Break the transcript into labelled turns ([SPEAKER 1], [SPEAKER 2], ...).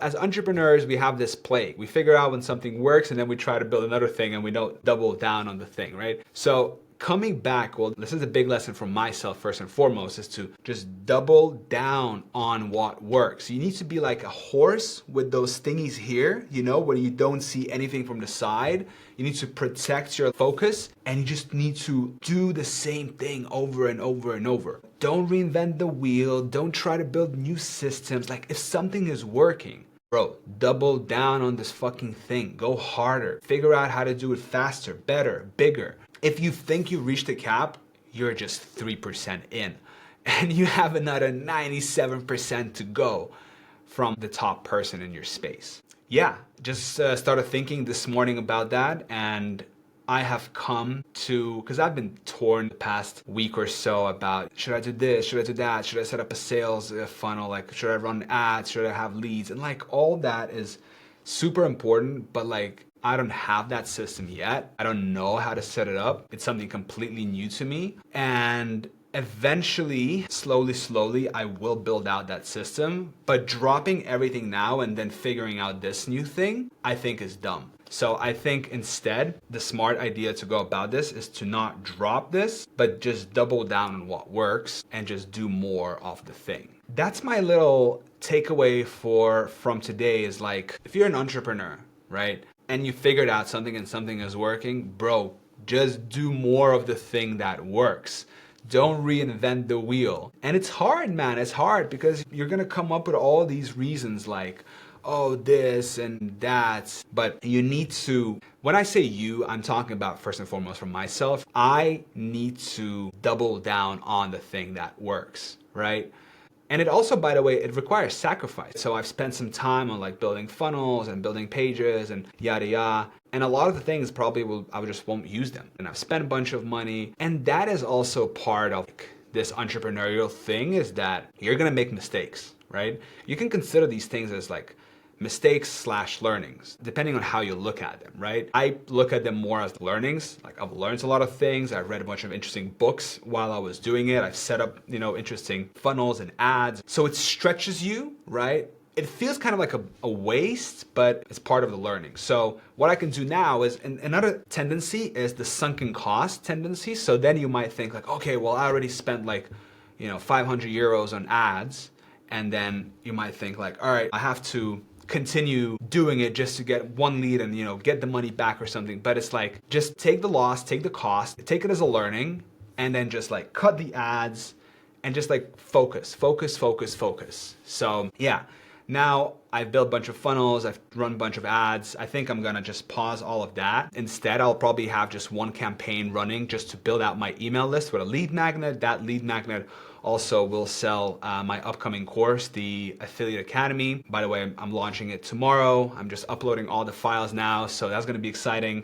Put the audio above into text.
[SPEAKER 1] As entrepreneurs, we have this plague. We figure out when something works and then we try to build another thing and we don't double down on the thing, right? So coming back, well, this is a big lesson for myself first and foremost, is to just double down on what works. You need to be like a horse with those thingies here, you know, where you don't see anything from the side. You need to protect your focus and you just need to do the same thing over and over and over. Don't reinvent the wheel. Don't try to build new systems. Like if something is working, bro, double down on this fucking thing. Go harder. Figure out how to do it faster, better, bigger. If you think you reached the cap, you're just 3% in. And you have another 97% to go from the top person in your space. Yeah, just started thinking this morning about that, and I have come to, because I've been torn the past week or so about, should I do this, should I do that, should I set up a sales funnel, like should I run ads, should I have leads, and like all that is super important, but like I don't have that system yet. I don't know how to set it up. It's something completely new to me, and eventually, slowly, I will build out that system, but dropping everything now and then figuring out this new thing, I think is dumb. So I think instead, the smart idea to go about this is to not drop this, but just double down on what works and just do more of the thing. That's my little takeaway from today is like, if you're an entrepreneur, right? And you figured out something and something is working, bro, just do more of the thing that works. Don't reinvent the wheel. And it's hard, man. It's hard because you're gonna come up with all these reasons like, oh, this and that. But you need to, when I say you, I'm talking about first and foremost for myself. I need to double down on the thing that works, right? And it also, by the way, it requires sacrifice. So I've spent some time on like building funnels and building pages and yada yada. And a lot of the things probably I just won't use them. And I've spent a bunch of money. And that is also part of this entrepreneurial thing, is that you're gonna make mistakes, right? You can consider these things as like mistakes / learnings, depending on how you look at them, right? I look at them more as learnings. Like I've learned a lot of things. I've read a bunch of interesting books while I was doing it. I've set up, interesting funnels and ads. So it stretches you, right? It feels kind of like a waste, but it's part of the learning. So what I can do now is, and another tendency is the sunken cost tendency. So then you might think like, okay, well, I already spent like, 500 euros on ads. And then you might think like, all right, I have to continue doing it just to get one lead and get the money back or something. But it's like, just take the loss, take the cost, take it as a learning, and then just like cut the ads and just like focus. So yeah, now I've built a bunch of funnels, I've run a bunch of ads. I think I'm gonna just pause all of that. Instead, I'll probably have just one campaign running just to build out my email list with a lead magnet. That lead magnet also will sell my upcoming course, the Affiliate Academy. By the way, I'm launching it tomorrow. I'm just uploading all the files now, so that's gonna be exciting.